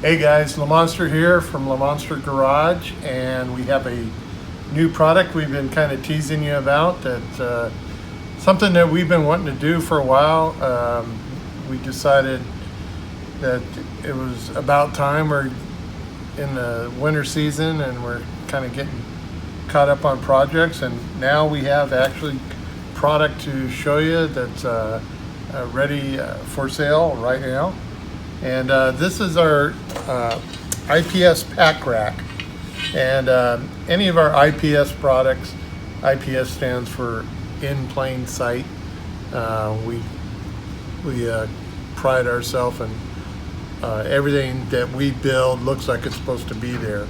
Hey guys, Lamonster here from Lamonster Garage, and we have a new product we've been kind of teasing you about. That something that we've been wanting to do for a while. We decided that it was about time. We're in the winter season and we're kind of getting caught up on projects, and now we have actually product to show you that's ready for sale right now. And this is our IPS PackRack. And any of our IPS products, IPS stands for in plain sight. We pride ourselves in everything that we build looks like it's supposed to be there,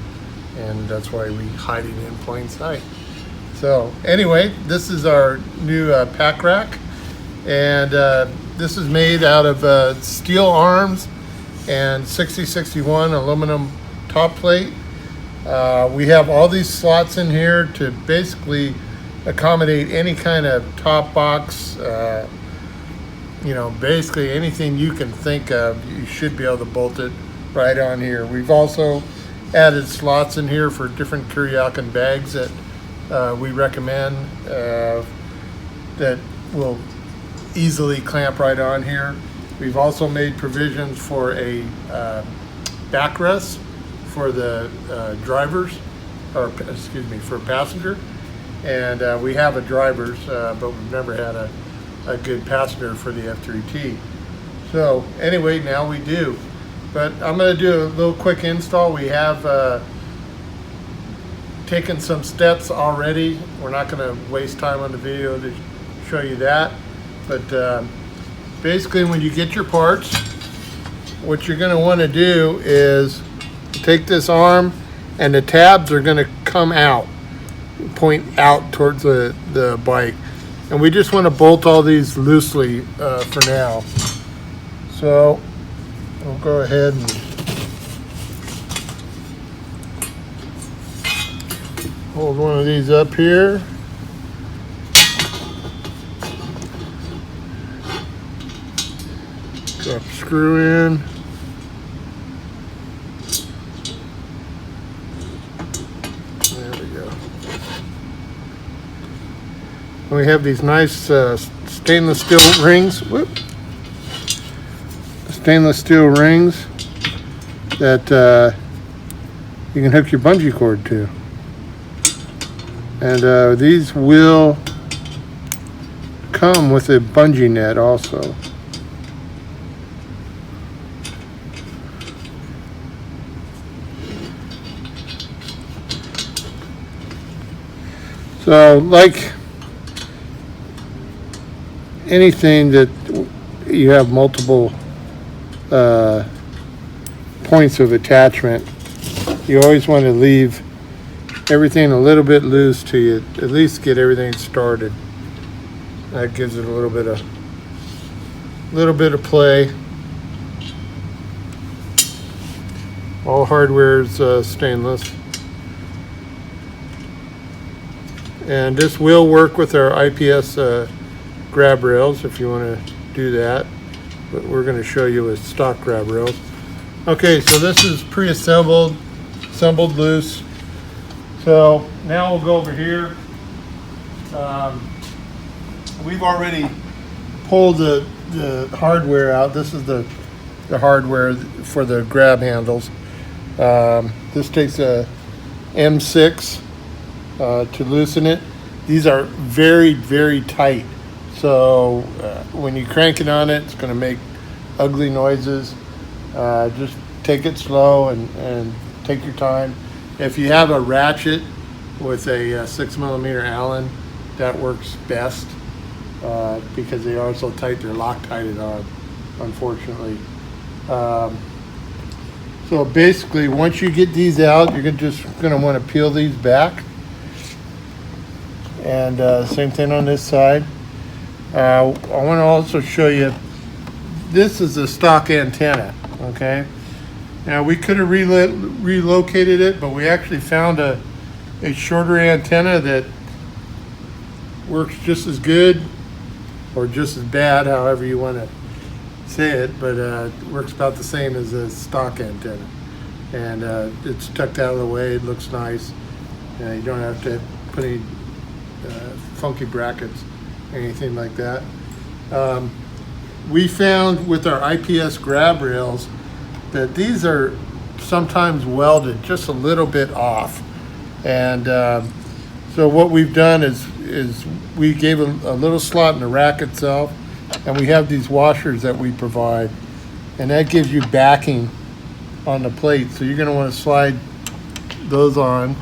and that's why we hide it in plain sight. So anyway, this is our new PackRack, and this is made out of steel arms and 6061 aluminum top plate. We have all these slots in here to basically accommodate any kind of top box, basically anything you can think of. You should be able to bolt it right on here. We've also added slots in here for different Kuryakin bags that we recommend that will easily clamp right on here. We've also made provisions for a backrest for the drivers, or excuse me, for passenger. And we have a driver's, but we've never had a good passenger for the F3T. So anyway, now we do. But I'm going to do a little quick install. We have taken some steps already. We're not going to waste time on the video to show you that. But basically, when you get your parts, what you're going to want to do is take this arm, and the tabs are going to come out, point out towards the bike. And we just want to bolt all these loosely for now. So we'll go ahead and hold one of these up here. Drop a screw in. There we go. And we have these nice stainless steel rings. Whoop. Stainless steel rings that you can hook your bungee cord to. And these will come with a bungee net also. So, like anything that you have multiple points of attachment, you always want to leave everything a little bit loose to you, at least get everything started. That gives it a little bit of play. All hardware is stainless. And this will work with our IPS grab rails if you want to do that, but we're going to show you with stock grab rails. Okay, so this is pre-assembled, assembled loose. So now we'll go over here. We've already pulled the hardware out. This is the hardware for the grab handles. This takes a M6 to loosen it. These are very, very tight. So when you crank it on it, it's going to make ugly noises. Just take it slow and take your time. If you have a ratchet with a 6mm Allen, that works best because they are so tight, they're Loctited on, unfortunately. So basically, once you get these out, you're just going to want to peel these back. And same thing on this side. I want to also show you, this is a stock antenna, okay? Now we could have relocated it, but we actually found a shorter antenna that works just as good or just as bad, however you want to say it, but it works about the same as a stock antenna. and it's tucked out of the way. It looks nice. You don't have to put any funky brackets, anything like that. We found with our IPS grab rails that these are sometimes welded just a little bit off, and so what we've done is we gave a little slot in the rack itself, and we have these washers that we provide, and that gives you backing on the plate. So you're going to want to slide those on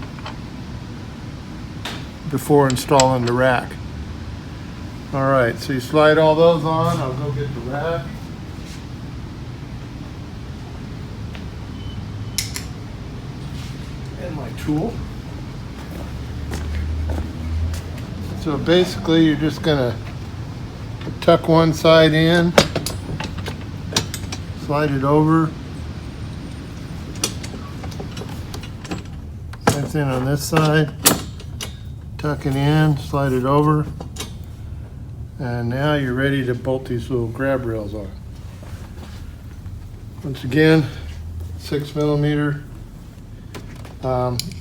before installing the rack. All right, so you slide all those on. I'll go get the rack. And my tool. So basically you're just gonna tuck one side in, slide it over. Same thing on this side. Tuck it in, slide it over. And now you're ready to bolt these little grab rails on. Once again, 6mm.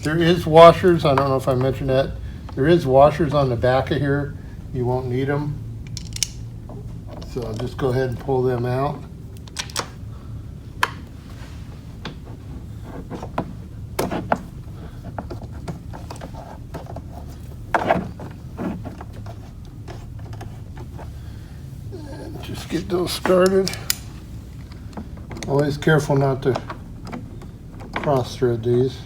There is washers. I don't know if I mentioned that. There is washers on the back of here. You won't need them. So I'll just go ahead and pull them out. And just get those started. Always careful not to cross thread these.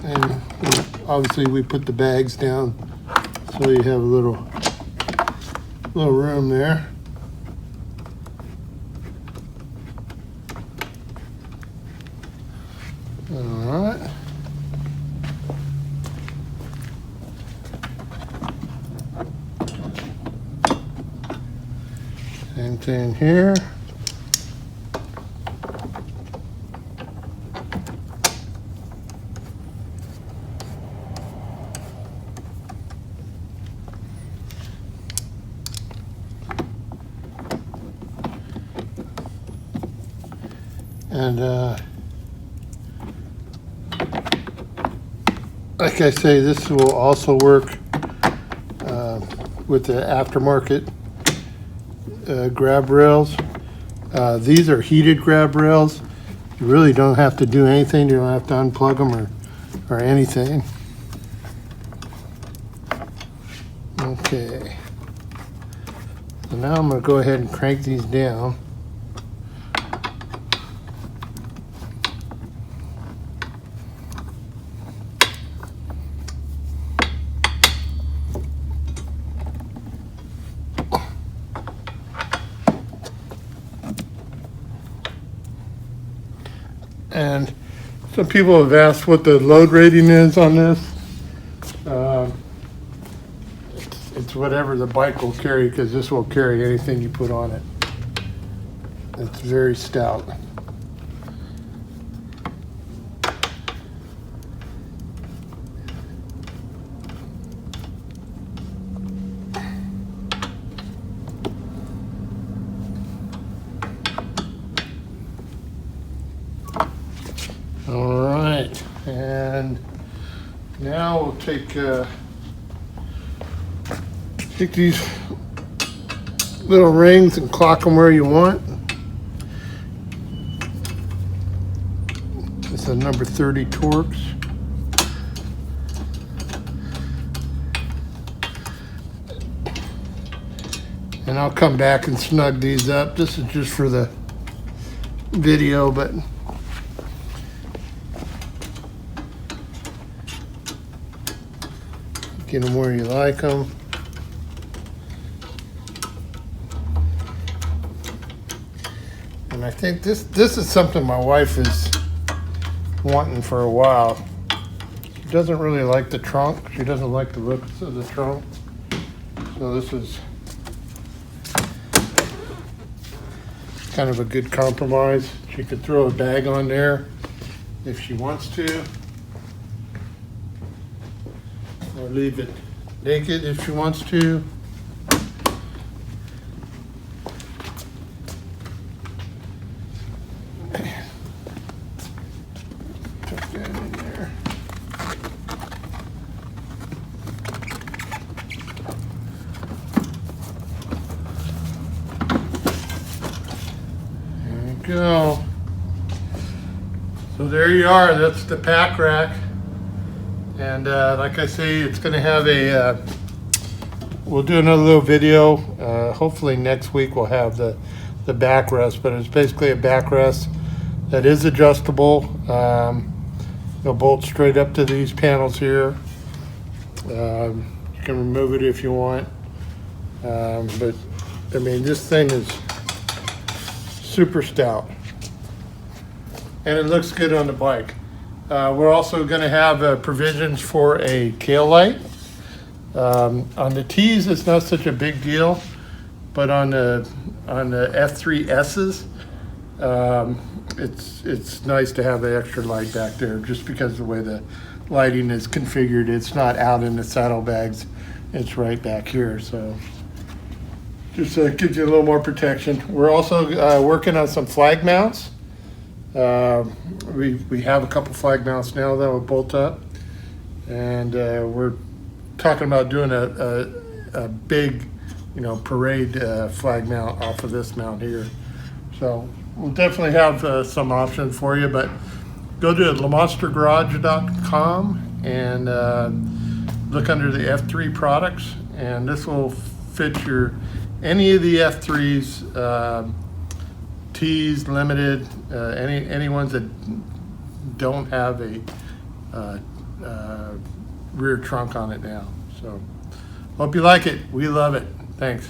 And obviously we put the bags down so you have a little room there. All right. Same thing here. And like I say, this will also work with the aftermarket grab rails. These are heated grab rails. You really don't have to do anything. You don't have to unplug them or anything. Okay. So now I'm going to go ahead and crank these down. And some people have asked what the load rating is on this. It's whatever the bike will carry, because this will carry anything you put on it. It's very stout. All right, and now we'll take these little rings and clock them where you want. It's a number 30 Torx. And I'll come back and snug these up. This is just for the video, but get them where you like them. And I think this is something my wife is wanting for a while. She doesn't really like the trunk. She doesn't like the looks of the trunk. So this is kind of a good compromise. She could throw a bag on there if she wants to, or leave it naked if she wants to. go. So there you are. That's the pack rack. And like I say, it's going to have a, we'll do another little video. Hopefully next week we'll have the backrest, but it's basically a backrest that is adjustable. It'll bolt straight up to these panels here. You can remove it if you want. But I mean, this thing is super stout. And it looks good on the bike. We're also going to have provisions for a tail light. On the T's, it's not such a big deal, but on the F3S's, it's nice to have the extra light back there, just because of the way the lighting is configured. It's not out in the saddlebags; it's right back here. So just gives you a little more protection. We're also working on some flag mounts. We have a couple flag mounts now that will bolt up, and we're talking about doing a big, parade flag mount off of this mount here. So we'll definitely have some options for you, but go to lamonstergarage.com and look under the F3 products, and this will fit any of the F3s. T's, limited, any ones that don't have a rear trunk on it now. So hope you like it. We love it. Thanks.